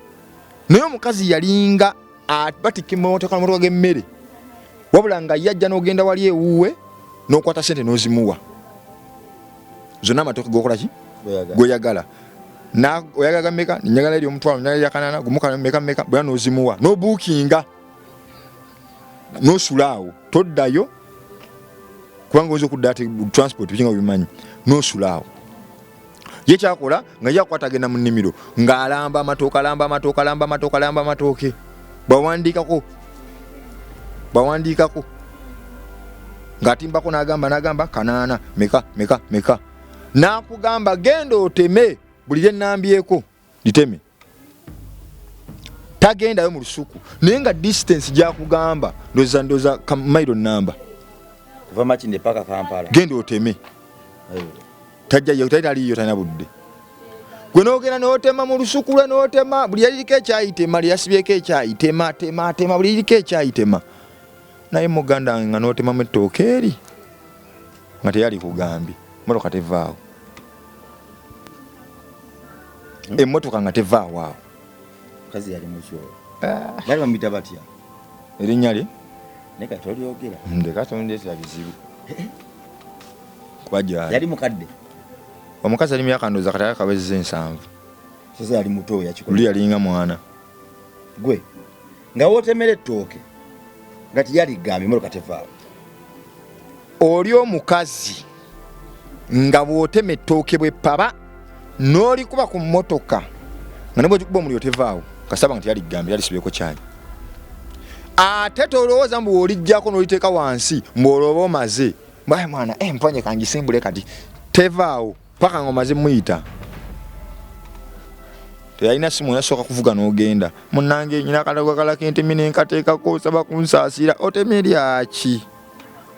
naye omukazi yalinga batikka emmotoka n'amotoka g'emmere wabula nga yajja n'ogenda wali ewuwe n'okwata sente n'ozimuwa zonna amatooke g'okola ki gw'oyagala oyagala meka njagala eri omutwalo njagala erya kanana gumuka meka bwera n'ozimuwa n'obuukinga n'osulaawo toddayo kubanga oyinza okudda ati transport bikinga bimanyi n'osulaawo ye kyakola nga yakwata agenda mu nnimiro ng'alamba amatooke bawandiikako ng'atimbako n'agamba kanaana meka n'akugamba genda oteme buli lye nnambyeko liteme tagendayo mu lusuku naye nga distance gyakugamba ndoza mailo namba kuva Makindye paka Kampala genda oteme tajjayo taliyo tanya budde gwe n'ogenda n'otema mu lusuku lwe n'otema buli yaliriko ekyayitema lyasibyeko ekyayitema tema buli yaliriko ekyayitema naye muganda nga n'otema mu ettooke eri nga teyali kugambye emmotoka tevaawo emmotoka nga tevaawo awo kazi yali mukyolo bali bamuyita batya erinnya lye neka tolyogera ndekatondeetera bizibu kuba gyali yali mukadde omukazi ali myaka ndooza kati akawezeza 7 sasa yali muto yakikola luli yalinga mwana gwe nga wootemera ettooke nga tiyali gambye emmotoka tevaawo oli omukazi nga bw'otema ettooke bw'eppaba n'olikuba ku mmotoka nga ne bw'ogikuba omuliro tevaawo kasaba nga teyali gambye yalisibyeko kyayi ate tolowooza mbu olijjako n'oliteeka wansi mbw'olooba omaze mbaye mwana mponye kangisimbule kati tevaawo paka nga omaze muyita teyalina simu yasooka kuvuga n'ogenda munnange nyina akatagwakala kentemi nenkateekako saba kunsaasira otema eryaki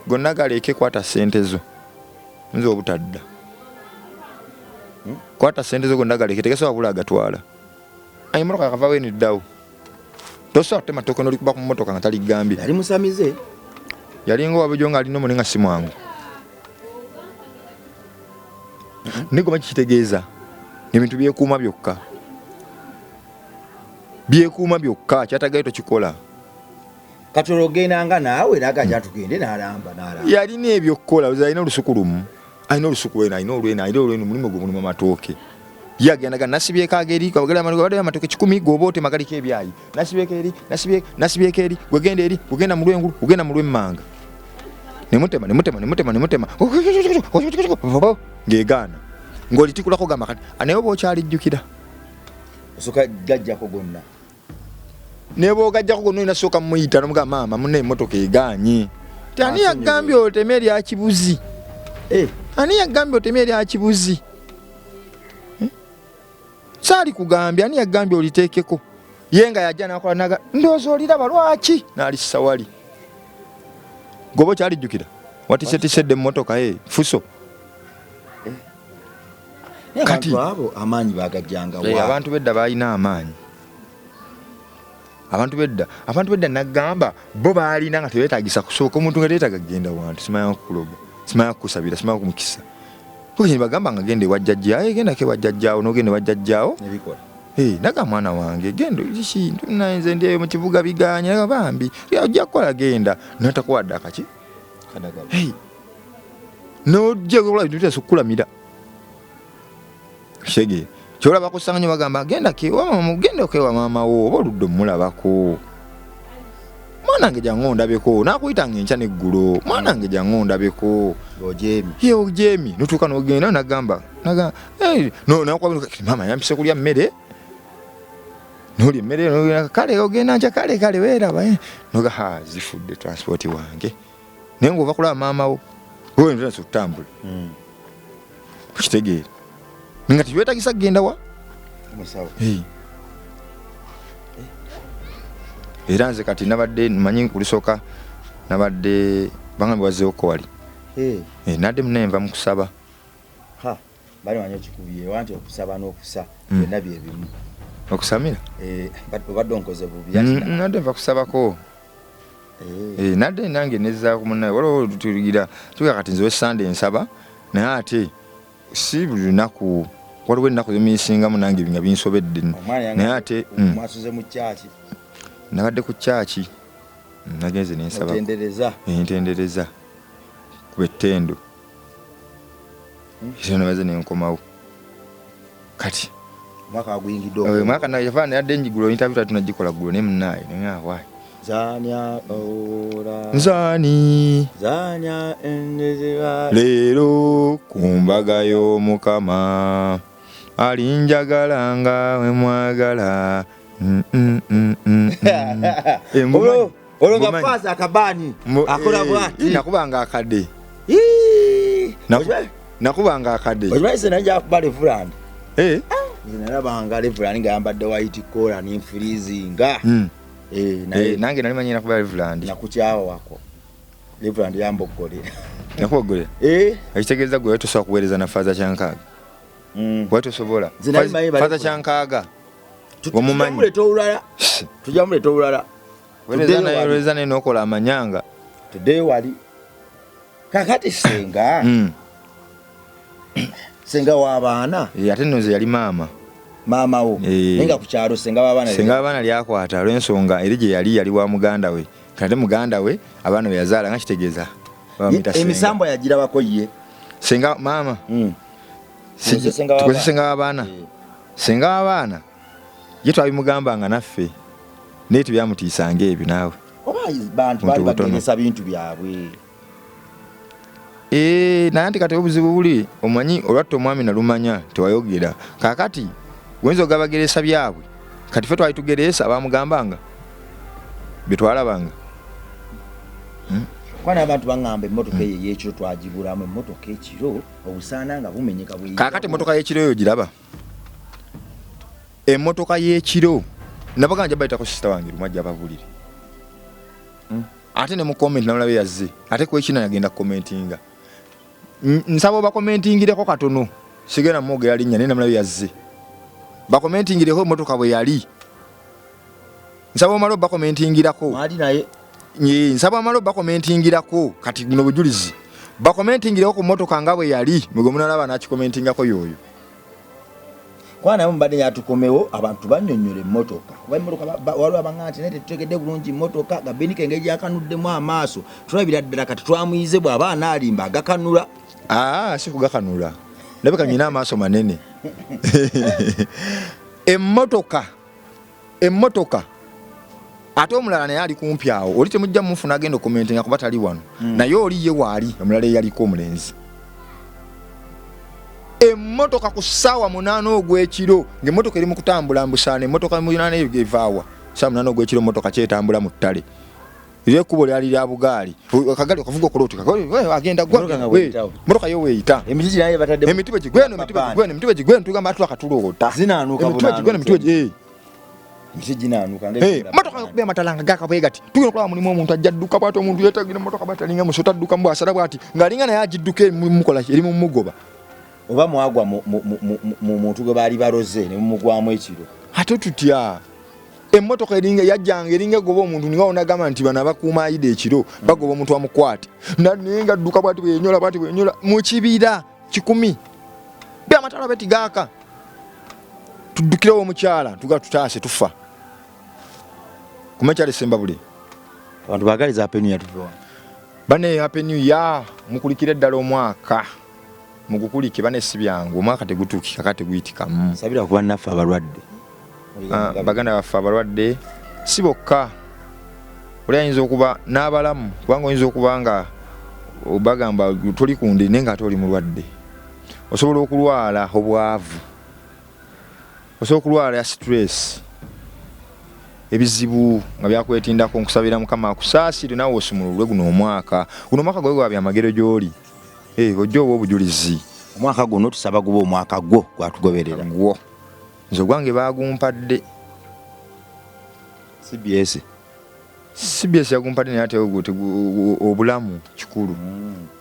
gonna galeeke kwata ssente zo nze obutadda kwata ssente zo gonna galeeke tegesobola bula agatwala emmotoka akavaawo eniddawo tosobola kutema ttooke n'olikuba ku mmotoka nga taligambye yali musamize yalinga wabujo nga alina omuli nga si mwangu nigoma kikitegeeza ebintu byekuuma byokka kyatagayo tokikola katolo ogendanga naawe naga kyatugende n'alamba yalina ebyokkola alina olusuku lumu alina olusuku lwena alina olwenu mulimu gwe mulimu amatooke ye agendaga nasibyeko ageri badde amatooke 10 goba otema galiko ebyayi nasibyeko eri gwegenda eri gugenda mu lwengulu gugenda mu lwemmanga nemutema ng'egaana ng'olitikulako gamba kati naye oba okyalijjukira osoka gajjako gonna ne bw'ogajjako gonna olina sooka muyita nomugamba maama munne emmotoka egaanye ti ani yagambye oteme erya kibuzi ani yagambye oteme erya kibuzi saali kugambye ani yagambye oliteekeko ye nga yajja nakola naga ndowooza oliraba lwaki n'alissa wali goba okyalijjukira watise emmotoka fuso kati abo amaanyi bagajjanga wa abantu bedda balina amaanyi abantu bedda nagamba bo balina nga tebetagisa kusooka omuntu nga teetaga genda wantu simanya kukuloga simanya kukusabira simanya kumukisa kuki bagamba nga gende wajjajjaawo genda ke wajjajjaawo n'ogende wajjajjaawo nebikola naga mwana wange genda kintu nze ndi mu kibuga biganya naga bambi ojja kukola genda natakuwadde akaki kadagala n'ojja kukola bintu byasukkulamira shege kyolaba kusanga bagamba genda kewa maama wo oba oludde omulabako mwana wange jangu ondabeko nakuyita ng'enkya n'eggulo mwana wange jangu ondabeko ojemi notuuka n'ogenda nagamba maama yampise kulya mmere noli emmere no kale ogenda nja kale weeraba noga ha zifudde transport wange naye ng'ova kulaba maama wo wowe ndio nasutambula kitegeera nga tiwetagisa kugenda wa musawo era nze kati nabadde manyi kulisooka nabadde bangambe wazeeko wali nadde munenva mu kusaba bali wanyo kikubiye wanti okusaba n'okusa byonna bye bimu okusamira obadde onkoze bubi nadde nva kusabako nadde nange nezzaako munnaye waliwo tuligira tuga kati nze Sunday nsaba naye ate si buli lunaku waliwo ennaku zemisingamu nange nga binsobedde naye ate mwasuze mu kyaki nabadde ku kyaki nagenze nensaba ntendereza kuba ettendo era nabaze nenkomawo kati mwaka gwingidde mwaka nayava nayadde njigulo interview tatu nagikola gulo ne munnaye nengawayi zanya enezera leero ku mbaga y'Omukama alinjagala nga we mwagala olonga faza akabani akola bwati nakubanga akadde nakubanga akadde ojimaise najja kubale Fulani nalabanga Fulani ngayambadde white collar n'infrizinga nange nali manyina kuba Fulani nakukyawa wako Fulani yambogolera nakubogolera ekitegeeza gwe tosobola kuweereza na faza kyankaaga watosobola faza kyankaaga omumanyi tujja muleta olulala wereza naye n'okola amanyanga tuddeyo wali kakati senga w'abaana ate nnoze yali maama wo naye ku kyalo senga w'abaana lyakwata olw'ensonga eri gye yali wa muganda we kate muganda we abaana be yazaala nga kitegeeza emisambo yagirabako ye senga maama tukozesa senga w'abaana senga w'abaana ye twabimugambanga naffe naye tubyamutiisanga ebyo naawe oba bantu bali bageresa bintu byabwe naye nti kati obuzibu buli omanyi olwatta omwami nalumanya tewayogera kakati wenza ogabageresa byabwe kati ffe twali tugeresa bamugambanga byetwalabanga kwana abantu bangamba emmotoka eyo ey'ekiro twagibulamu emmotoka ekiro obusaana nga bumenyeka kakati emmotoka y'ekiro eyo giraba emmotoka y'ekiro nabagamba jabayitako sisita wange lumwa jababulire ate ne mu comment namulabe yazze ate kwekina yagenda commentinga nsaba bakomentingireko katono sigenda mwogera linnya naye namulabe yazze bakomentingireko emmotoka bwe yali nsaba omala bakomentingirako nsaba amala bakomentingirako kati buno bujulizi bakomentingireko ku mmotoka nga bwe yali mwegwe munalaba nakikomentingako yoyo kwana mbadde yatukomewo abantu bannyonnyola emmotoka kuba emmotoka waliwo abanga nti naye tetutegedde bulungi emmotoka gabenike engeri gyakanuddemu amaaso tulabira ddala kati twamuyize bw'aba anaalimba agakanula si kugakanula ndabika nyina amaaso manene emmotoka ate omulala naye ali kumpi awo oli temujja mufuna agenda okumentinga kuba tali wano naye oli ye waali omulala eyaliko omulenzi emmotoka ku ssaawa 8 ogw'ekiro ng'emmotoka eri mu kutambula mbusaana emmotoka munana evaawa ssaawa 8 ogw'ekiro emmotoka kyetambula mu ttale era ekkubo lyali lya bugaali akagali okavuga okola oti agenda mmotoka yo weeyita emiti bwe gigweno tugamba tula katuloota mmotoka kuba amatalanga gakabwe gati tugenda okulaba mulimu omuntu ajja dduka bwati omuntu yeetagira emmotoka bwatalinga musota adduka mu bwasala bwati ng'alinga naye agidduka mukola eri mu mugoba oba mwagwa mu muntu gwe baali baloze ne mumugwamu ekiro ate tutya emmotoka eringa yajjanga eringa goba omuntu ninga onagamba nti bano abakuuma ayida ekiro bagoba omuntu amukwate naye nga adduka bwati bwenyola mu kibira 10 be amatala betigaaka tuddukirewo omukyala tuga tutaase tufa kumekyala esemba buli abantu bagaliza apenu yatuva bane apenu ya mukulikire ddala omwaka mugukulike bane sibyangu omwaka tegutuukika kate guyitikamu sabira kuba naffe abalwadde baganda baffe abalwadde si bokka oli ayinza okuba n'abalamu kubanga oyinza okuba nga bagamba toli kundi naye nga ate oli mulwadde osobola okulwala obwavu osobola okulwala ya stress ebizibu nga byakwetindako nkusabira mukama akusaasire nawe osumululwe guno omwaka gwe gwa byamagero gy'oli ojja oba obujulizi omwaka guno tusaba guba omwaka gwo gwatugoberera gwo nze ogwange bagumpadde CBS yagumpadde naye ate obulamu kikulu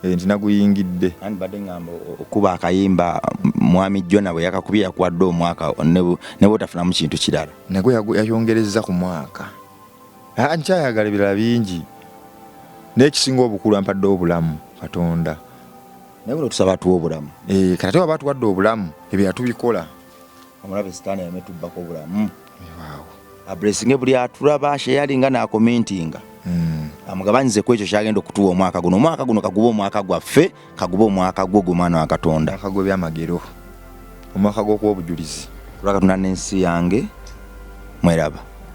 nti naguyingidde ani badde ngamba okuba akayimba mwami Jona bwe yakakubye yakwadde omwaka ne botafunamu kintu kirala nagwe yayongereza ku mwaka nkyayagala ebirala bingi n'ekisinga obukulu ampadde obulamu Katonda naye buno tusaba tuwa obulamu kati waba tuwadde obulamu ebyo yatubikola omulabe sitaani yametubbako obulamu abulesinge buli atulaba sheyalinga n'akomentinga amugabanyize ku ekyo kyagenda okutuwa omwaka guno kaguba omwaka gwaffe kaguba omwaka gwo gw'omwana wa Katonda omwaka gw'ebyamagero omwaka gw'okuwa obujulizi olwa Katonda n'ensi yange mweraba